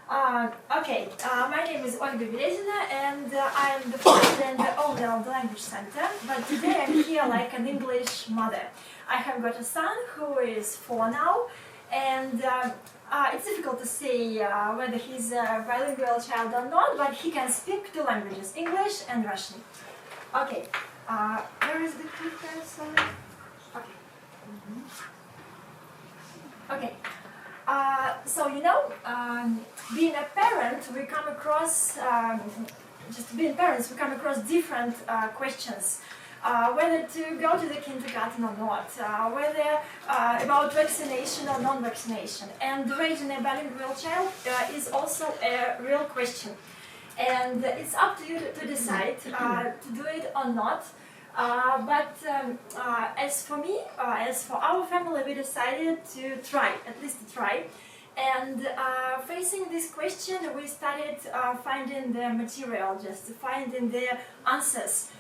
My name is Ольga Berezina and I am the founder and the owner of the Language Center, but today I'm here like an English mother. I have got a son who is 4 now, and it's difficult to say whether he's a bilingual child or not, but he can speak 2 languages, English and Russian. Okay, where is the clicker? Sorry. Okay. Okay. Being a parent, we come across, we come across different questions. Whether to go to the kindergarten or not, whether about vaccination or non-vaccination. And raising a bilingual child is also a real question. And it's up to you to decide to do it or not. As for me, as for our family, we decided to try, at least to try. And facing this question, we started finding the material, just finding the answers.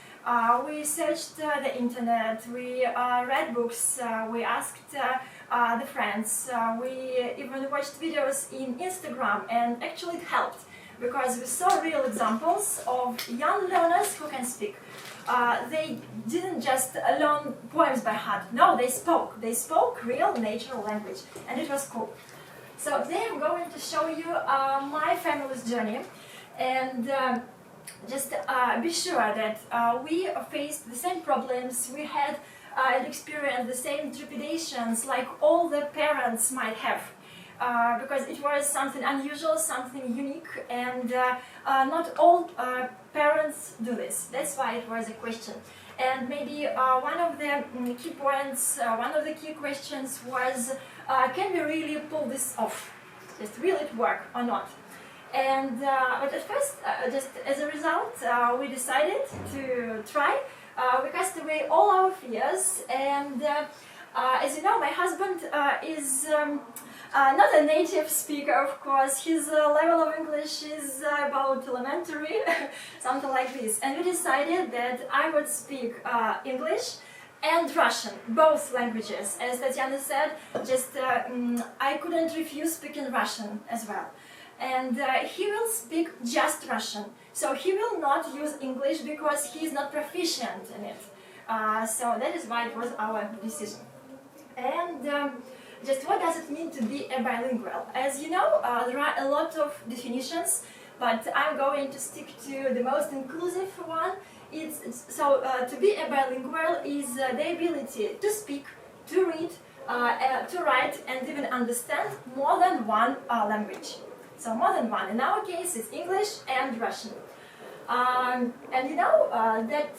We searched the internet, we read books, we asked the friends, we even watched videos in Instagram, and actually it helped because we saw real examples of young learners who can speak. They didn't just learn poems by heart, no, they spoke real natural language, and it was cool. So today I'm going to show you my family's journey, and just be sure that we faced the same problems, we had and experienced the same trepidations like all the parents might have. Because it was something unusual, something unique, and not all parents do this. That's why it was a question. And maybe one of the key points, one of the key questions was, can we really pull this off? Just will it work or not? And but at first, just as a result, we decided to try. We cast away all our fears, and as you know, my husband is not a native speaker, of course. His level of English is about elementary, something like this. And we decided that I would speak English and Russian, both languages. As Tatiana said, just I couldn't refuse speaking Russian as well. And he will speak just Russian. So he will not use English because he is not proficient in it. So that is why it was our decision. And just what does it mean to be a bilingual? As you know, there are a lot of definitions, but I'm going to stick to the most inclusive one. To be a bilingual is the ability to speak, to read, to write, and even understand more than one language. So more than one. In our case, it's English and Russian. And you know that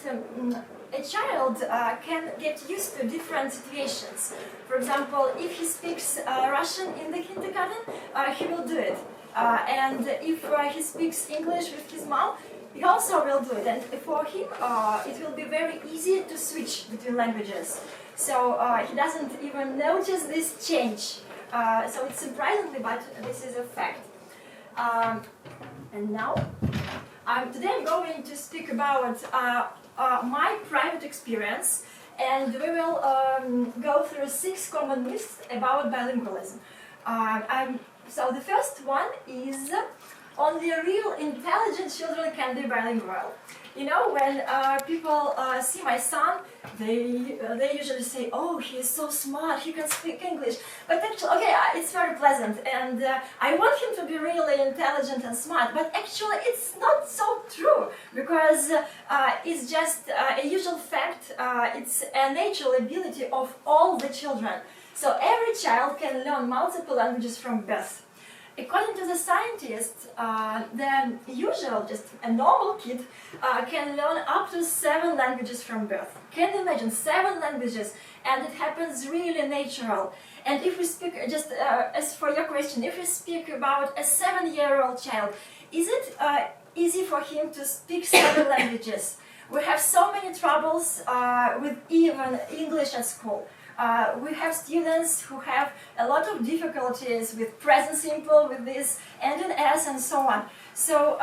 a child can get used to different situations. For example, if he speaks Russian in the kindergarten, he will do it. And if he speaks English with his mom, he also will do it. And for him, it will be very easy to switch between languages. So he doesn't even notice this change. So it's surprisingly, but this is a fact. And now, today I'm going to speak about my private experience, and we will go through 6 common myths about bilingualism. So the first one is only real intelligent children can be bilingual. You know, when people see my son, they usually say, "Oh, he is so smart, he can speak English." But actually, okay, it's very pleasant, and I want him to be really intelligent and smart. But actually, it's not so true because it's just a usual fact. It's a natural ability of all the children. So every child can learn multiple languages from birth. According to the scientists, the usual, just a normal kid, can learn up to 7 languages from birth. Can you imagine 7 languages? And it happens really natural. And if we speak, just as for your question, if we speak about a 7-year-old child, is it easy for him to speak 7 languages? We have so many troubles with even English at school. We have students who have a lot of difficulties with present simple, with this and an S and so on. So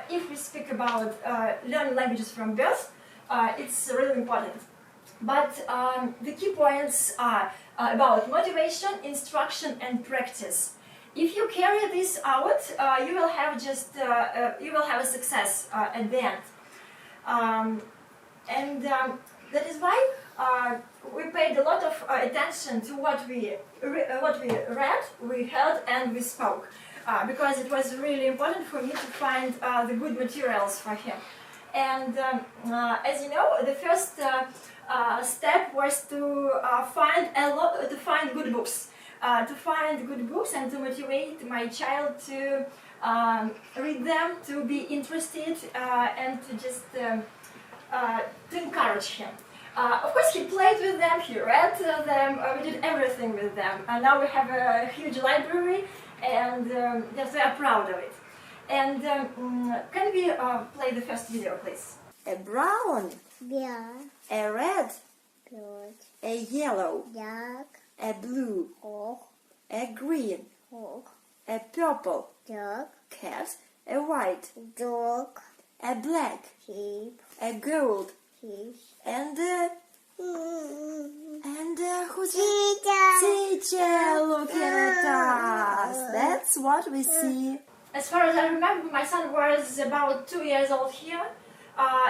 if we speak about learning languages from birth, it's really important. But the key points are about motivation, instruction and practice. if you carry this out, you will have a success at the end. That is why we paid a lot of attention to what we read, we heard, and we spoke, because it was really important for me to find the good materials for him. And as you know, the first step was to find good books. To find good books and to motivate my child to read them, to be interested, and to just to encourage him. Of course, he played with them, he read them, we did everything with them. And now we have a huge library, and yes, we are proud of it. And can we play the first video, please? A brown, Yeah. a red, Good. a yellow, Dark. a blue, Hawk. a green, Hawk. a purple Dog. cat, a white, Dog. a black, Sheep. a gold, Fish. and who's Cheetah. teacher looking at us? That's what we see. As far as I remember, my son was about 2 years old here.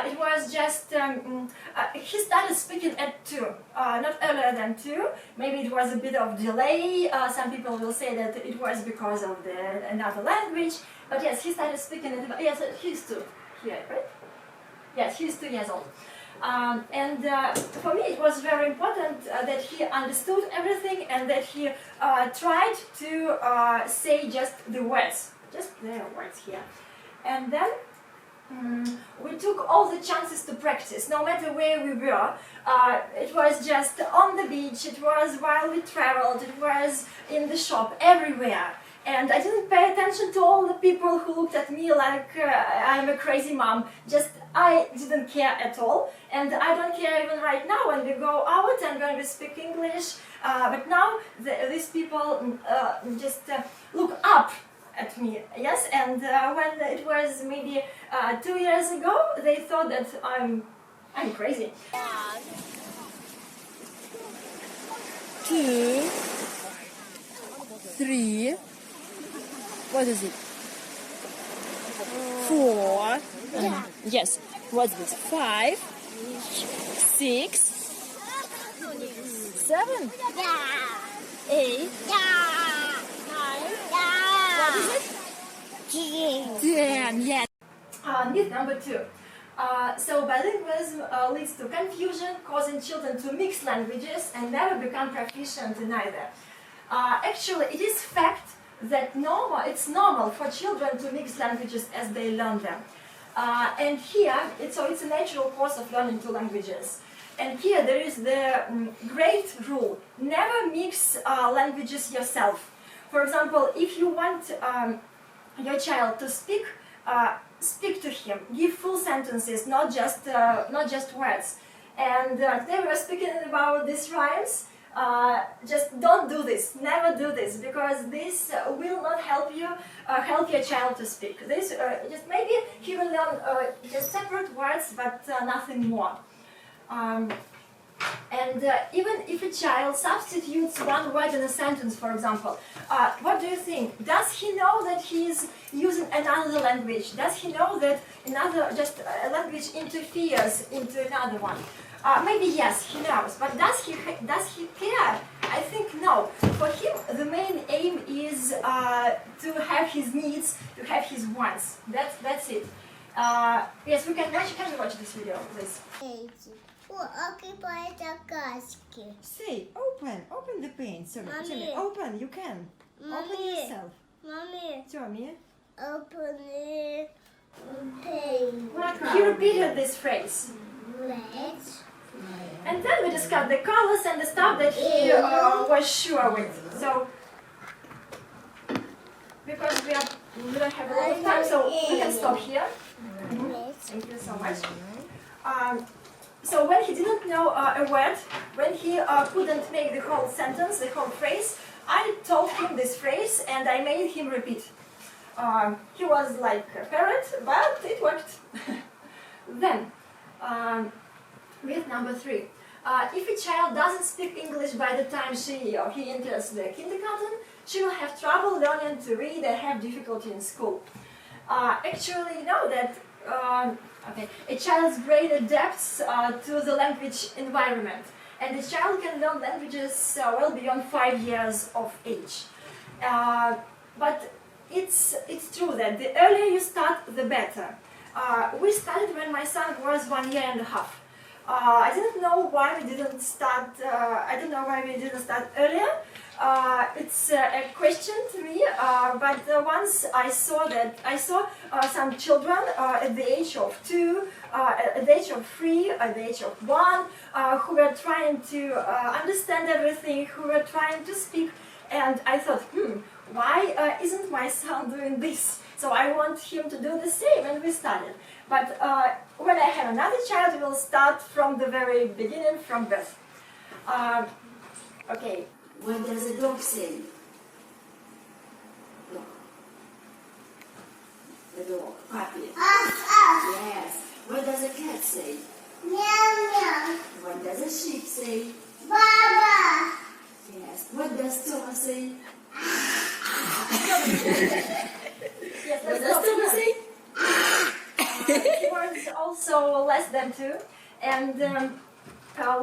It was just, he started speaking at 2, not earlier than 2. Maybe it was a bit of delay. Some people will say that it was because of another language. But yes, he started speaking at, yes, he's 2 here, right? Yes, he's 2 years old. For me it was very important that he understood everything and that he tried to say just the words here. And then we took all the chances to practice, no matter where we were. It was just on the beach, it was while we traveled, it was in the shop, everywhere. And I didn't pay attention to all the people who looked at me like I'm a crazy mom. Just I didn't care at all. And I don't care even right now when we go out and when we speak English. But now these people just look up at me, yes? And when it was maybe 2 years ago, they thought that I'm crazy. 2, 3. What is it? 4. Yes. What's this? 5, 6, 7, 8, 9. What is it? 10. Yes. Myth number 2. So bilingualism leads to confusion, causing children to mix languages and never become proficient in either. Actually, it is fact that it's normal for children to mix languages as they learn them. And here, it's a natural course of learning two languages. And here there is the great rule: never mix languages yourself. For example, if you want your child to speak, speak to him, give full sentences, not just words. And today we are speaking about these rhymes. Just don't do this, never do this, because this will not help you help your child to speak. This just maybe he will learn just separate words, but nothing more. Even if a child substitutes one word in a sentence, for example, what do you think? Does he know that he is using another language? Does he know that a language interferes into another one? Maybe yes, he knows, but does he care? I think no. For him, the main aim is to have his needs, to have his wants. That's it. Yes, we can watch this video, please. Say, open the paint. Sorry, open, you can. Open yourself. Mommy, Tommy. open the paint. He repeated this phrase. Red. And then we discussed the colors and the stuff that he was sure with. So, because we don't have a lot of time, so we can stop here. Thank you so much. So when he didn't know a word, when he couldn't make the whole sentence, the whole phrase, I told him this phrase and I made him repeat. He was like a parrot, but it worked. Then, myth number 3. If a child doesn't speak English by the time she or he enters the kindergarten, she will have trouble learning to read and have difficulty in school. Actually, you know that a child's brain adapts to the language environment, and the child can learn languages well beyond 5 years of age. But it's true that the earlier you start, the better. We started when my son was 1 year and a half. I didn't know why we didn't start. I don't know why we didn't start earlier. It's a question to me. But once I saw some children at the age of 2, at the age of 3, at the age of 1, who were trying to understand everything, who were trying to speak, and I thought, why isn't my son doing this? So I want him to do the same, and we started. But when I have another child, we'll start from the very beginning, from birth. Okay. What does a dog say? Dog. The dog. Puppy. Yes. What does a cat say? Meow meow. What does a sheep say? Baba. Yes. What does Thomas say? Yes, What does Thomas say? He was also less than 2, and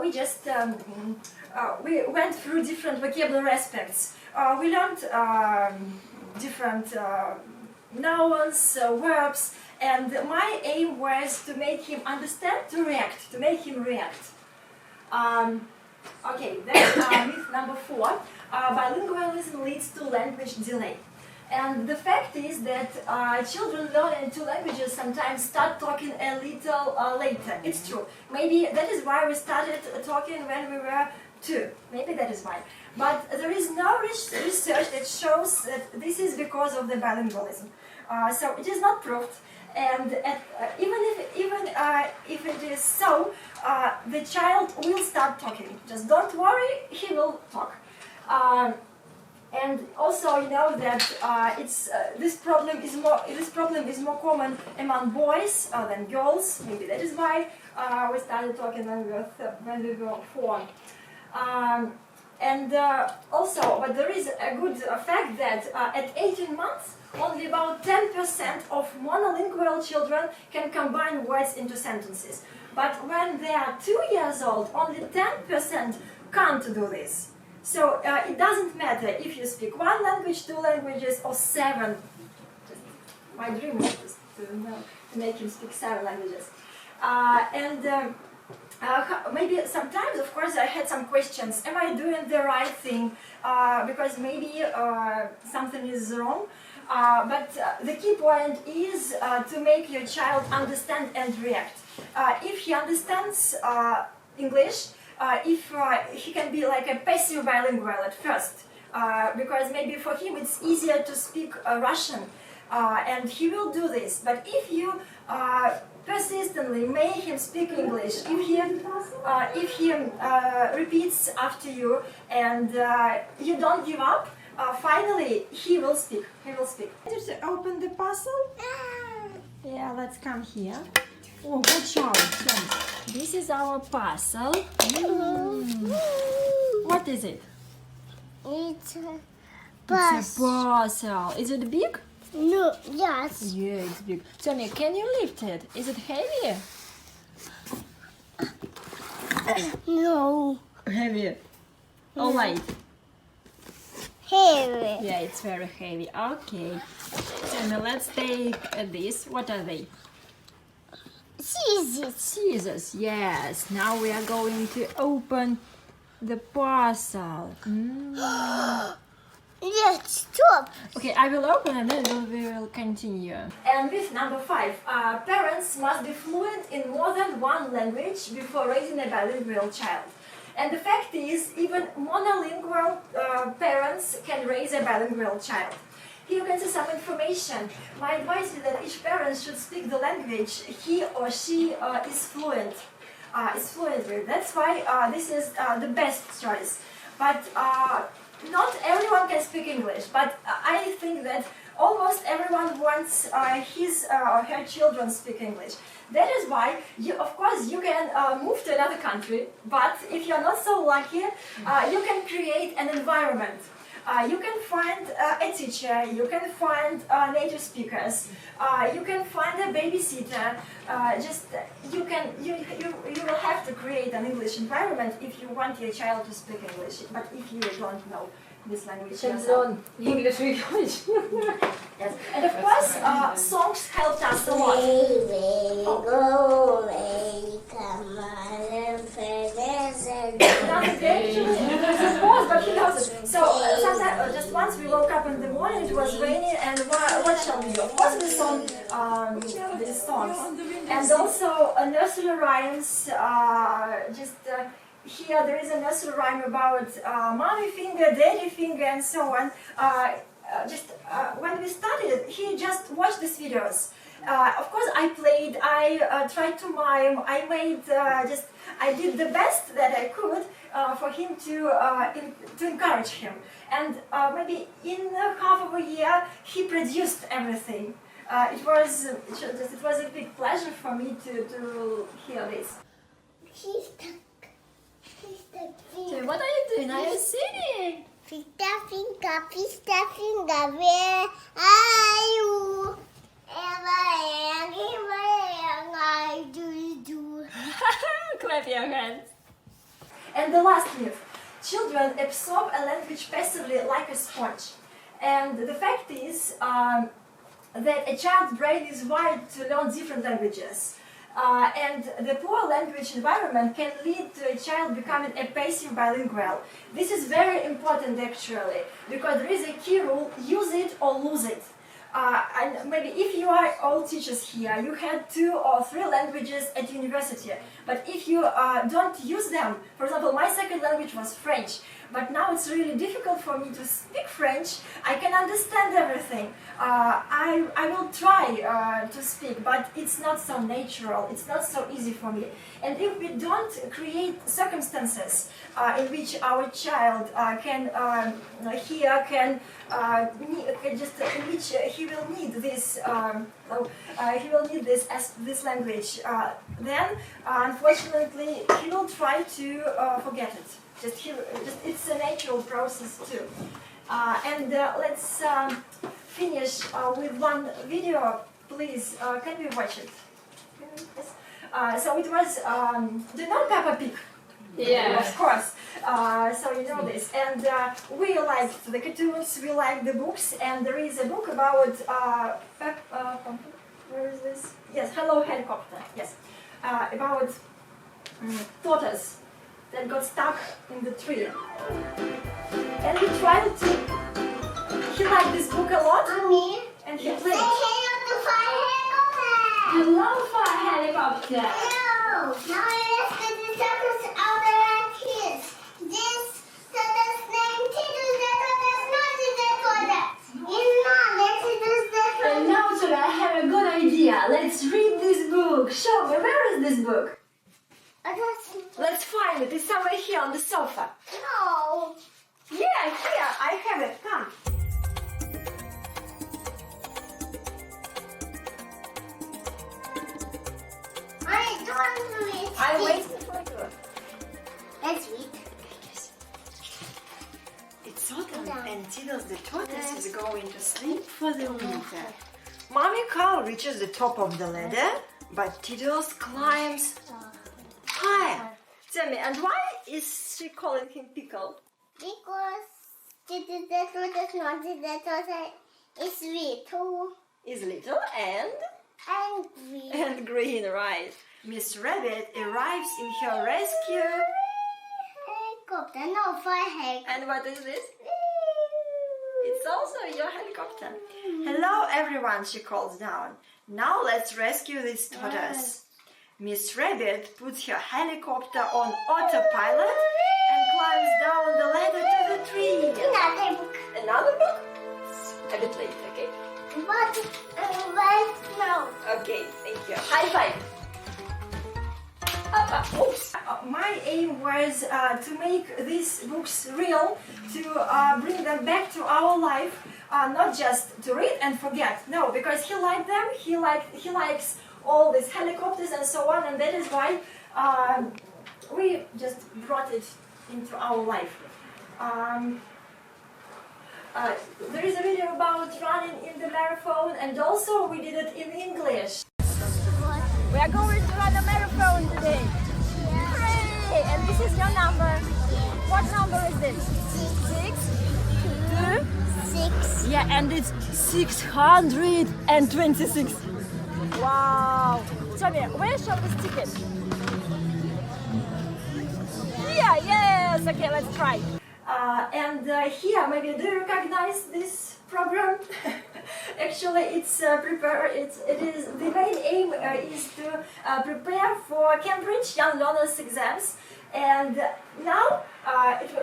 we just we went through different vocabulary aspects. We learned different nouns, verbs, and my aim was to make him understand, to make him react. Okay, then myth number 4, bilingualism leads to language delay. And the fact is that children learning 2 languages sometimes start talking a little later. It's true. Maybe that is why we started talking when we were 2. Maybe that is why. But there is no research that shows that this is because of the bilingualism. So it is not proved. And even if it is so, the child will start talking. Just don't worry, he will talk. And also, you know that this problem is more common among boys than girls. Maybe that is why we started talking when we were 4. Also, but there is a good fact that at 18 months, only about 10% of monolingual children can combine words into sentences. But when they are 2 years old, only 10% can't do this. So it doesn't matter if you speak 1 language, 2 languages, or 7. My dream was to make him speak 7 languages. Maybe sometimes, of course, I had some questions. Am I doing the right thing? Because maybe something is wrong. But the key point is to make your child understand and react. If he understands English, if he can be like a passive bilingual at first, because maybe for him it's easier to speak Russian, and he will do this. But if you persistently make him speak English, if he repeats after you and you don't give up, finally he will speak. Just open the parcel. Yeah, let's come here. Oh, good job. This is our parcel. What is it? It's a It's a parcel. Is it big? No, yes. Yeah, it's big. Sonia, can you lift it? Is it heavy? No. Heavy. Or light? Heavy. Yeah, it's very heavy. Okay. Sonia, let's take this. What are they? Scissors. Scissors. Yes. Now we are going to open the parcel. Yes, stop. Okay, I will open and then we will continue. And myth number 5. Parents must be fluent in more than 1 language before raising a bilingual child. And the fact is, even monolingual parents can raise a bilingual child. Here you can see some information. My advice is that each parent should speak the language he or she is fluent with. That's why this is the best choice. But not everyone can speak English, but I think that almost everyone wants his or her children speak English. That is why, of course, you can move to another country, but if you're not so lucky, you can create an environment. You can find a teacher, you can find native speakers, you can find a babysitter. You will have to create an English environment if you want your child to speak English. But if you don't know this language yourself. English language. Yes, and of course, songs helped us a lot. But he knows it. So sometimes, just once we woke up in the morning, it was raining, and what shall we do? Of course, we sung these songs, and also nursery rhymes. Here there is a nursery rhyme about mommy finger, daddy finger, and so on. When we started, he just watched these videos. Of course, I played, I tried to mime, I did the best that I could for him to encourage him. And maybe in half of a year, he produced everything. It was a big pleasure for me to hear this. So what are you doing? Are you singing? Finger, where are you? I do. Clap your hands. And the last myth. Children absorb a language passively like a sponge. And the fact is that a child's brain is wired to learn different languages. And the poor language environment can lead to a child becoming a passive bilingual. This is very important actually, because there is a key rule: use it or lose it. And maybe if you are all teachers here, you had 2 or 3 languages at university, but if you don't use them, for example, my second language was French, but now it's really difficult for me to speak French. I can understand everything. I will try to speak, but it's not so natural, it's not so easy for me. And if we don't create circumstances in which our child can hear, in which he will need this language, then unfortunately he will try to forget it. It's a natural process too. Let's finish with one video, please. Can we watch it? Yes. So it was, do you know Peppa Pig? Yeah. Of course. So you know this. And we liked the cartoons, we liked the books, and there is a book about, where is this? Yes, Hello Helicopter. Yes. About tortoise that got stuck in the tree. And he tried to, he liked this book a lot, Mommy, and he played. Hello, fire helicopter. Hello. Now let's get the circus out of our kids. This circus name Tiddles the Tortoise, not the Tortoise. It's not, let's the And now, Tora, I have a good idea. Let's read this book. Show me, where is this book? Let's find it. It's somewhere here on the sofa. No. Yeah, here. I have it. Come. I don't read. I'm waiting for you. Let's read. It's autumn and Tiddles the tortoise is going to sleep for the winter. Mommy cow reaches the top of the ladder, but Tiddles climbs higher. Tell me, and why is she calling him Pickle? Because Tiddles the Tortoise, not the Tortoise, is little Is little and and green. green, right? Miss Rabbit arrives in her rescue. Helicopter, no fire helicopter. And what is this? It's also your helicopter. Hello everyone, she calls down. Now let's rescue this tortoise. Miss Rabbit puts her helicopter on autopilot and climbs down the ladder to the tree. Another book. Another book? A bit later, okay? But no. Okay, thank you. High five. Oops. My aim was to make these books real, to bring them back to our life, not just to read and forget. No, because he liked them. He likes all these helicopters and so on, and that is why we just brought it into our life. There is a video about running in the marathon, and also we did it in English. We are going to run a marathon today. Hooray! And this is your number. What number is this? 6, 2, 6. Yeah, and it's 626. Wow. Tommy, where shall we stick it? Yeah, yes. Okay, let's try. Here, maybe do you recognize this program? Actually, it's the main aim is to prepare for Cambridge Young Learners exams. And now,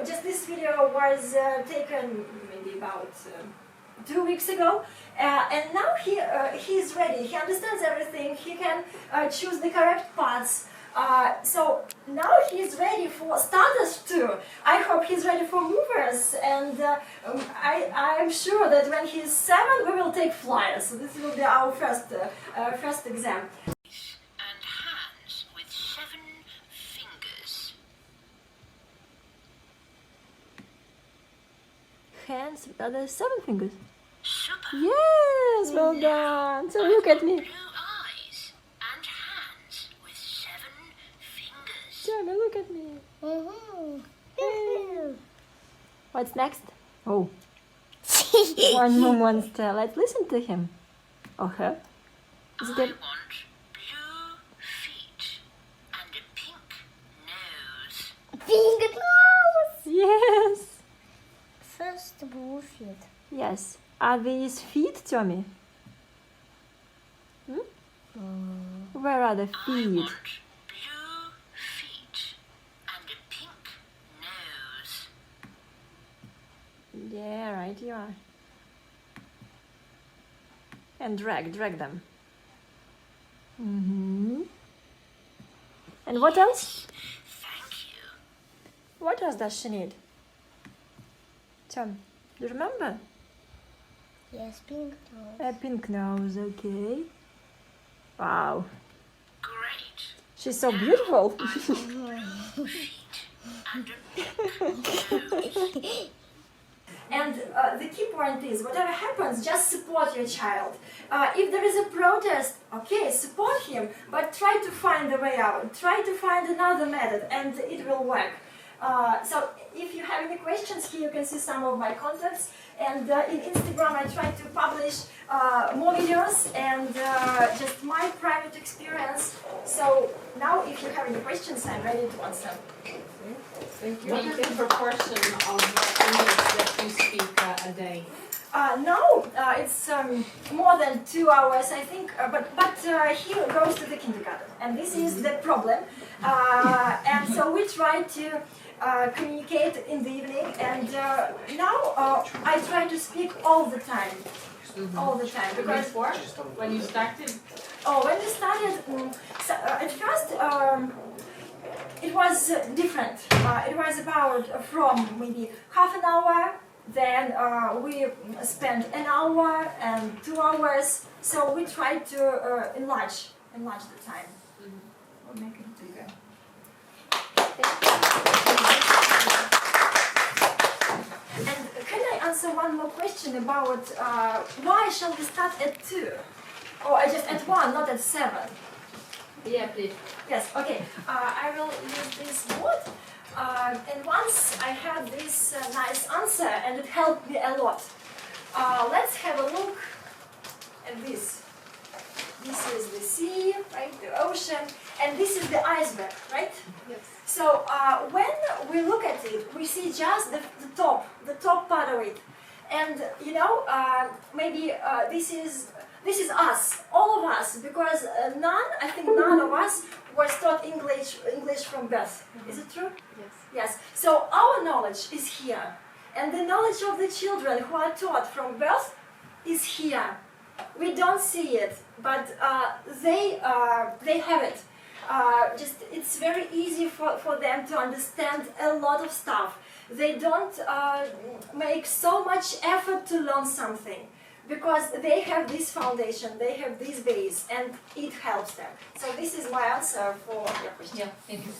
this video was taken maybe about 2 weeks ago, and now he is ready. He understands everything. He can choose the correct parts. So now he's ready for starters too. I hope he's ready for movers, and I'm sure that when he's 7, we will take flyers. So this will be our first exam. And hands with 7 fingers. Hands with other 7 fingers. Super. Yes, well done. So look at me. Blue eyes and hands with 7 fingers. Jeremy, look at me. What's next? Oh. One more monster. Let's listen to him. Or her. Is it I a... want blue feet and a pink nose. Pink nose. Yes. First bullshit. Yes. Are these feet, Tommy? Where are the I feet? want blue feet and a pink nose. Yeah, right you are. And drag them. And what else? Thank you. What else does she need? Tom, do you remember? Yes, pink nose. A pink nose, okay. Wow, Great. she's so beautiful. Blue feet and a pink nose. And the key point is, whatever happens, just support your child. If there is a protest, okay, support him, but try to find a way out. Try to find another method, and it will work. So if you have any questions, here you can see some of my contacts. And in Instagram, I try to publish more videos and just my private experience. So now, if you have any questions, I'm ready to answer. Thank you. What is the proportion of English that you speak a day? No, it's more than 2 hours, I think. But he goes to the kindergarten, and this is the problem. And so we try to communicate in the evening, and now I try to speak all the time. All the time, because Before, when you started? when we started, at first it was different. It was about from maybe half an hour, then we spent an hour and 2 hours. So we tried to enlarge the time. Or make it bigger. And can I answer one more question about why shall we start at 2? Or just at 1, not at 7? Yeah, please. Yes, okay. I will use this board. And once I had this nice answer, and it helped me a lot. Let's have a look at this. This is the sea, right, the ocean, and this is the iceberg, right? Yes. So when we look at it, we see just the top part of it. And you know, maybe this is us, all of us, because I think none of us was taught English from birth. Is it true? Yes. Yes. So our knowledge is here, and the knowledge of the children who are taught from birth is here. We don't see it, but they have it. It's very easy for them to understand a lot of stuff. they don't make so much effort to learn something, because they have this foundation, they have this base, and it helps them. So this is my answer for your question. Yeah, thank you.